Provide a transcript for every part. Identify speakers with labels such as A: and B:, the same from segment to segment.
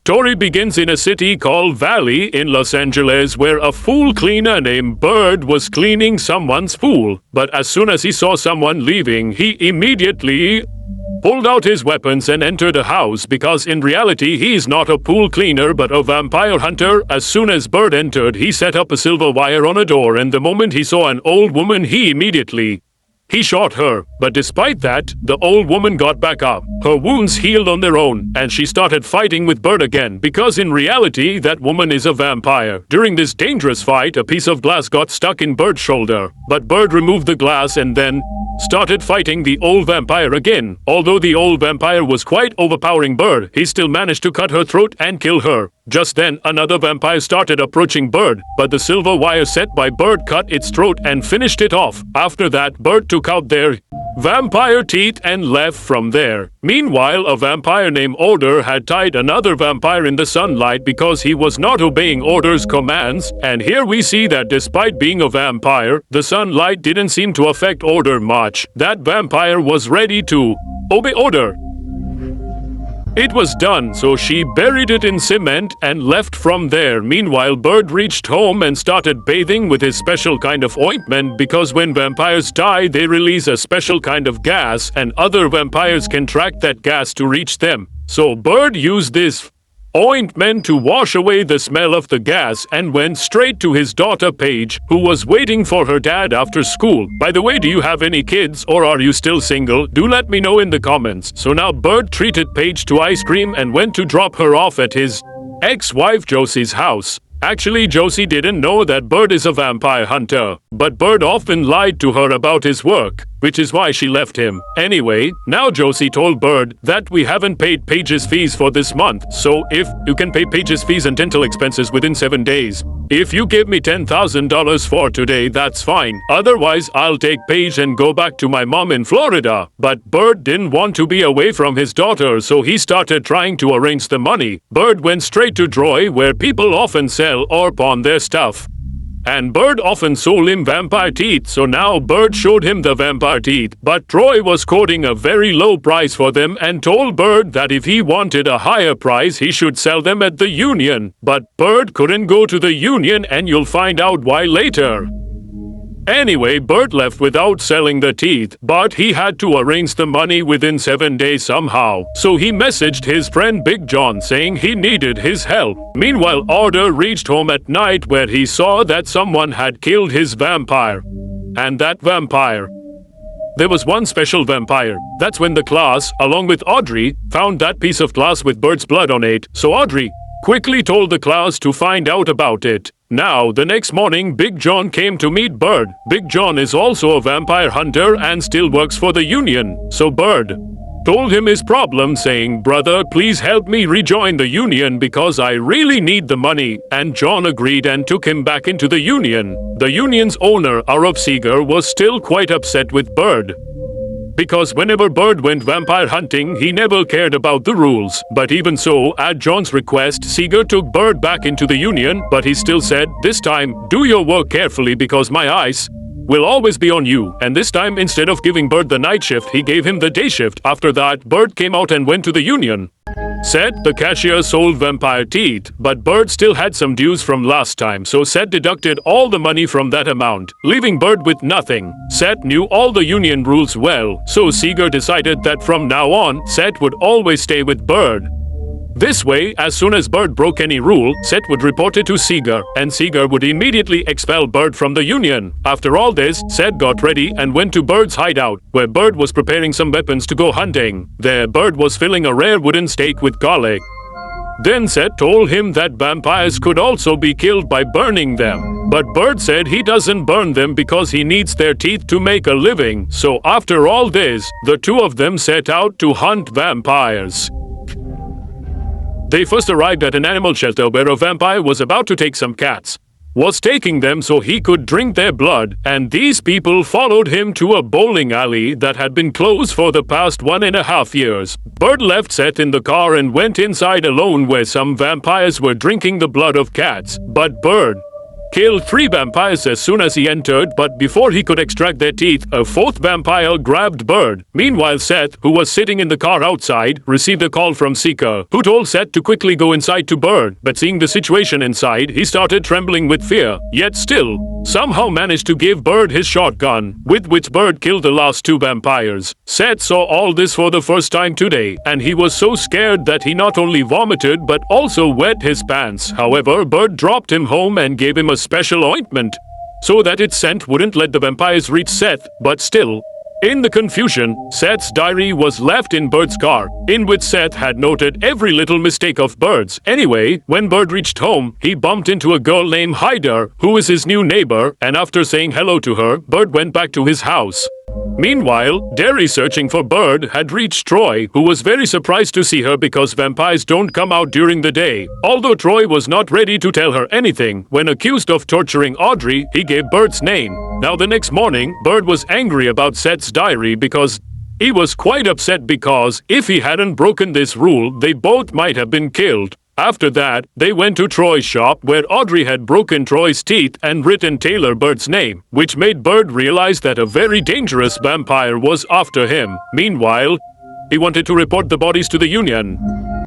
A: Story begins in a city called Valley in Los Angeles, where a pool cleaner named Bird was cleaning someone's pool. But as soon as he saw someone leaving, he immediately pulled out his weapons and entered a house, because in reality he's not a pool cleaner but a vampire hunter. As soon as Bird entered, he set up a silver wire on a door, and the moment he saw an old woman, he shot her. But despite that, the old woman got back up. Her wounds healed on their own, and she started fighting with Bird again, because in reality, that woman is a vampire. During this dangerous fight, a piece of glass got stuck in Bird's shoulder, but Bird removed the glass and then started fighting the old vampire again. Although the old vampire was quite overpowering Bird, he still managed to cut her throat and kill her. Just then, another vampire started approaching Bird, but the silver wire set by Bird cut its throat and finished it off. After that, Bird took out their vampire teeth and left from there. Meanwhile, a vampire named Order had tied another vampire in the sunlight because he was not obeying Order's commands, and here we see that despite being a vampire, the sunlight didn't seem to affect Order much. That vampire was ready to obey Order. It was done, so she buried it in cement and left from there. Meanwhile, Bird reached home and started bathing with his special kind of ointment, because when vampires die, they release a special kind of gas, and other vampires can track that gas to reach them. So Bird used this ointment to wash away the smell of the gas and went straight to his daughter Paige, who was waiting for her dad after school. By the way, do you have any kids, or are you still single? Do let me know in the comments. So now Bird treated Paige to ice cream and went to drop her off at his ex-wife Josie's house. Actually, Josie didn't know that Bird is a vampire hunter, but Bird often lied to her about his work, which is why she left him. Anyway, now Josie told Bird that we haven't paid Paige's fees for this month, so if you can pay Paige's fees and dental expenses within 7 days. If you give me $10,000 for today, that's fine. Otherwise, I'll take Paige and go back to my mom in Florida. But Bird didn't want to be away from his daughter, so he started trying to arrange the money. Bird went straight to Troy, where people often sell or pawn their stuff. And Bird often sold him vampire teeth, so now Bird showed him the vampire teeth. But Troy was quoting a very low price for them and told Bird that if he wanted a higher price, he should sell them at the Union. But Bird couldn't go to the Union, and you'll find out why later. Anyway, Bird left without selling the teeth, but he had to arrange the money within 7 days somehow. So he messaged his friend Big John saying he needed his help. Meanwhile, Order reached home at night, where he saw that someone had killed his vampire. And that vampire, there was one special vampire. That's when the class, along with Audrey, found that piece of glass with Bird's blood on it. So Audrey quickly told the class to find out about it. Now, the next morning, Big John came to meet Bird. Big John is also a vampire hunter and still works for the Union. So Bird told him his problem, saying, "Brother, please help me rejoin the Union because I really need the money." And John agreed and took him back into the Union. The Union's owner, Arav Seeger, was still quite upset with Bird, because whenever Bird went vampire hunting, he never cared about the rules. But even so, at John's request, Seeger took Bird back into the Union, but he still said, "This time, do your work carefully because my eyes will always be on you." And this time, instead of giving Bird the night shift, he gave him the day shift. After that, Bird came out and went to the Union. Seth, the cashier, sold vampire teeth, but Bird still had some dues from last time, so Seth deducted all the money from that amount, leaving Bird with nothing. Seth knew all the Union rules well, so Seeger decided that from now on, Seth would always stay with Bird. This way, as soon as Bird broke any rule, Seth would report it to Seeger, and Seeger would immediately expel Bird from the Union. After all this, Seth got ready and went to Bird's hideout, where Bird was preparing some weapons to go hunting. There, Bird was filling a rare wooden stake with garlic. Then Seth told him that vampires could also be killed by burning them. But Bird said he doesn't burn them because he needs their teeth to make a living. So after all this, the two of them set out to hunt vampires. They first arrived at an animal shelter where a vampire was about to take some cats. Was taking them so he could drink their blood, and these people followed him to a bowling alley that had been closed for the past 1.5 years. Bird left Seth in the car and went inside alone, where some vampires were drinking the blood of cats. But Bird killed 3 vampires as soon as he entered, but before he could extract their teeth, a 4th vampire grabbed Bird. Meanwhile, Seth, who was sitting in the car outside, received a call from Seeker, who told Seth to quickly go inside to Bird, but seeing the situation inside, he started trembling with fear, yet still somehow managed to give Bird his shotgun, with which Bird killed the last 2 vampires. Seth saw all this for the first time today, and he was so scared that he not only vomited but also wet his pants. However, Bird dropped him home and gave him a special ointment so that its scent wouldn't let the vampires reach Seth, but still, in the confusion, Seth's diary was left in Bird's car, in which Seth had noted every little mistake of Bird's. Anyway, when Bird reached home, he bumped into a girl named Hyder, who is his new neighbor, and after saying hello to her, Bird went back to his house. Meanwhile, Derry, searching for Bird, had reached Troy, who was very surprised to see her because vampires don't come out during the day. Although Troy was not ready to tell her anything, when accused of torturing Audrey, he gave Bird's name. Now the next morning, Bird was angry about Seth's diary because he was quite upset because if he hadn't broken this rule, they both might have been killed. After that, they went to Troy's shop where Audrey had broken Troy's teeth and written Taylor Bird's name, which made Bird realize that a very dangerous vampire was after him. Meanwhile, he wanted to report the bodies to the Union.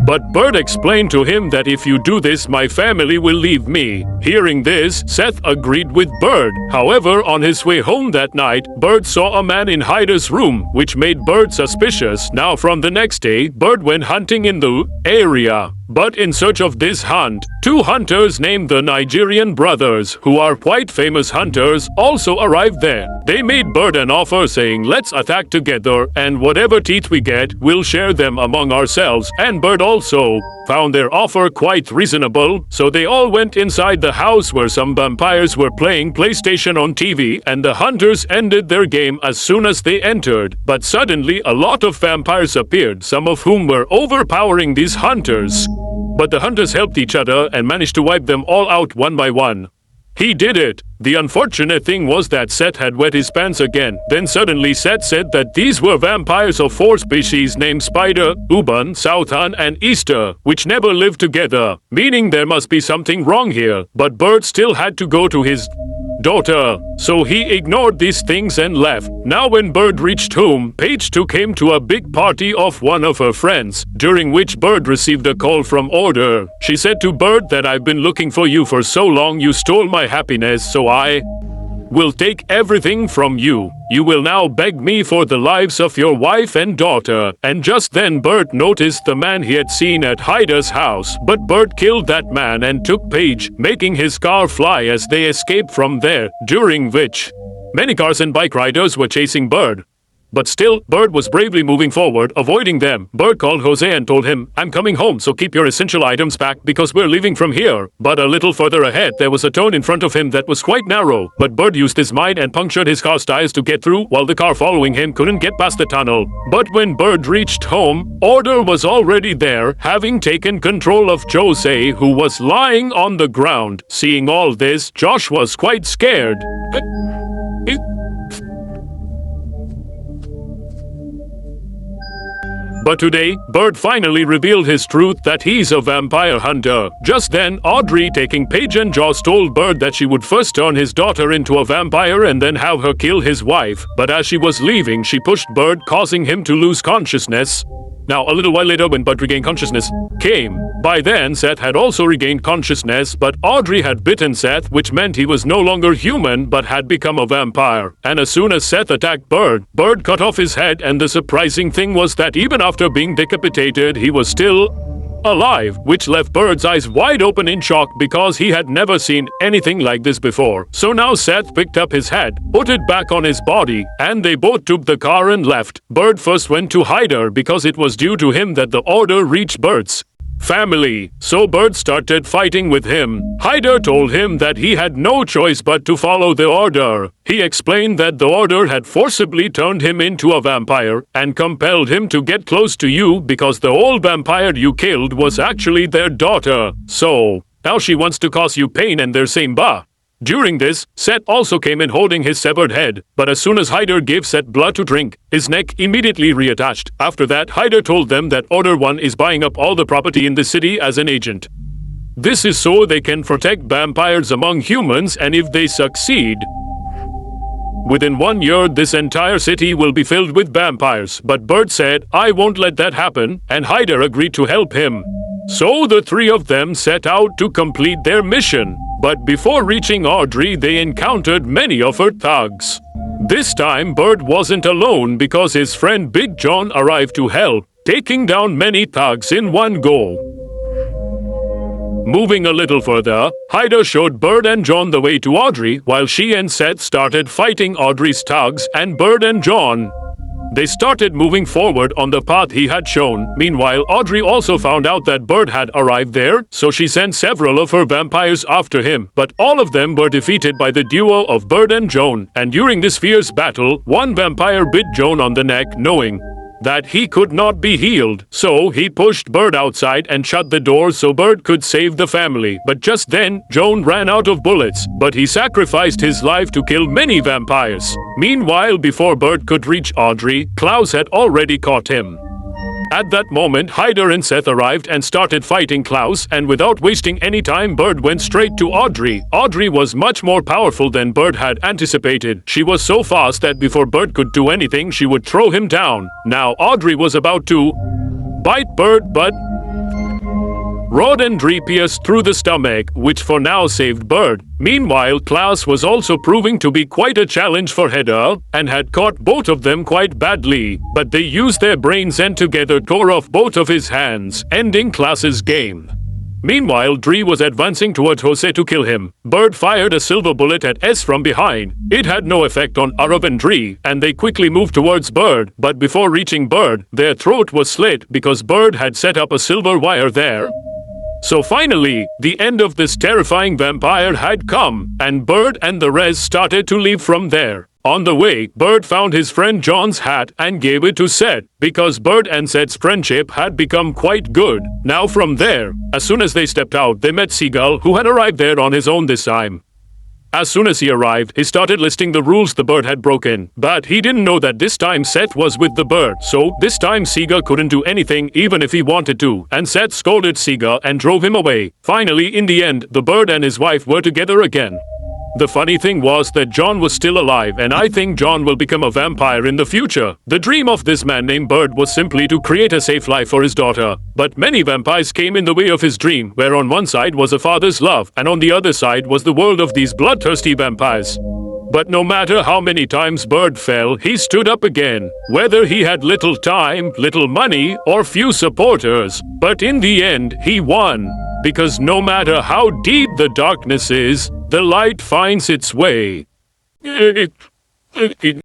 A: But Bird explained to him that if you do this, my family will leave me. Hearing this, Seth agreed with Bird. However, on his way home that night, Bird saw a man in Hyder's room, which made Bird suspicious. Now from the next day, Bird went hunting in the area. But in search of this hunt, 2 hunters named the Nigerian brothers, who are quite famous hunters, also arrived there. They made Bird an offer saying, let's attack together, and whatever teeth we get, we'll share them among ourselves. And Bird also found their offer quite reasonable, so they all went inside the house where some vampires were playing PlayStation on TV, and the hunters ended their game as soon as they entered. But suddenly, a lot of vampires appeared, some of whom were overpowering these hunters. But the hunters helped each other and managed to wipe them all out one by one. He did it. The unfortunate thing was that Seth had wet his pants again. Then suddenly Seth said that these were vampires of 4 species named Spider, Uban, Southan, and Easter, which never lived together, meaning there must be something wrong here. But Bird still had to go to his daughter, so he ignored these things and left. Now when Bird reached home, Paige took him to a big party of one of her friends, during which Bird received a call from Order. She said to Bird that I've been looking for you for so long, you stole my happiness, so I will take everything from you. You will now beg me for the lives of your wife and daughter. And just then Bird noticed the man he had seen at Hyder's house. But Bird killed that man and took Paige, making his car fly as they escaped from there, during which many cars and bike riders were chasing Bird. But still, Bird was bravely moving forward, avoiding them. Bird called Jose and told him, I'm coming home, so keep your essential items packed because we're leaving from here. But a little further ahead, there was a turn in front of him that was quite narrow. But Bird used his mind and punctured his car's tires to get through, while the car following him couldn't get past the tunnel. But when Bird reached home, Order was already there, having taken control of Jose, who was lying on the ground. Seeing all this, Josh was quite scared. But today, Bird finally revealed his truth that he's a vampire hunter. Just then, Audrey, taking Paige and Joss, told Bird that she would first turn his daughter into a vampire and then have her kill his wife. But as she was leaving, she pushed Bird, causing him to lose consciousness. Now, a little while later, when Bird regained consciousness, came. By then, Seth had also regained consciousness, but Audrey had bitten Seth, which meant he was no longer human, but had become a vampire. And as soon as Seth attacked Bird, Bird cut off his head, and the surprising thing was that even after being decapitated, he was still alive, which left Bird's eyes wide open in shock because he had never seen anything like this before. So now Seth picked up his head, put it back on his body, and they both took the car and left. Bird first went to Hyder because it was due to him that the order reached Bird's family. So Bird started fighting with him. Hyder told him that he had no choice but to follow the order. He explained that the order had forcibly turned him into a vampire and compelled him to get close to you because the old vampire you killed was actually their daughter. So now she wants to cause you pain and they're saying bah. During this, Seth also came in holding his severed head, but as soon as Hyder gave Seth blood to drink, his neck immediately reattached. After that, Hyder told them that Order 1 is buying up all the property in the city as an agent. This is so they can protect vampires among humans, and if they succeed, within 1 year this entire city will be filled with vampires. But Bird said, I won't let that happen, and Hyder agreed to help him. So the three of them set out to complete their mission. But before reaching Audrey, they encountered many of her thugs. This time, Bird wasn't alone because his friend Big John arrived to help, taking down many thugs in one go. Moving a little further, Hyder showed Bird and John the way to Audrey, while she and Seth started fighting Audrey's thugs and Bird and John. They started moving forward on the path he had shown. Meanwhile, Audrey also found out that Bird had arrived there, so she sent several of her vampires after him. But all of them were defeated by the duo of Bird and Joan. And during this fierce battle, one vampire bit Joan on the neck, knowing that he could not be healed. So he pushed Bird outside and shut the door so Bird could save the family. But just then, Joan ran out of bullets, but he sacrificed his life to kill many vampires. Meanwhile, before Bird could reach Audrey, Klaus had already caught him. At that moment, Hyder and Seth arrived and started fighting Klaus, and without wasting any time, Bird went straight to Audrey. Audrey was much more powerful than Bird had anticipated. She was so fast that before Bird could do anything, she would throw him down. Now, Audrey was about to bite Bird, but rod and Dree pierced through the stomach, which for now saved Bird. Meanwhile, Klaus was also proving to be quite a challenge for Hyder, and had caught both of them quite badly. But they used their brains and together tore off both of his hands, ending Klaus's game. Meanwhile, Dree was advancing toward Jose to kill him. Bird fired a silver bullet at S from behind. It had no effect on Arav and Dree, and they quickly moved towards Bird. But before reaching Bird, their throat was slit because Bird had set up a silver wire there. So finally, the end of this terrifying vampire had come, and Bird and the rest started to leave from there. On the way, Bird found his friend John's hat and gave it to Seth, because Bird and Seth's friendship had become quite good. Now from there, as soon as they stepped out, they met Seagull, who had arrived there on his own this time. As soon as he arrived, he started listing the rules the bird had broken. But he didn't know that this time Seth was with the bird, so this time Seagull couldn't do anything even if he wanted to, and Seth scolded Seagull and drove him away. Finally, in the end, the bird and his wife were together again. The funny thing was that John was still alive, and I think John will become a vampire in the future. The dream of this man named Bird was simply to create a safe life for his daughter. But many vampires came in the way of his dream, where on one side was a father's love, and on the other side was the world of these bloodthirsty vampires. But no matter how many times Bird fell, he stood up again, whether he had little time, little money, or few supporters. But in the end, he won. Because no matter how deep the darkness is, the light finds its way.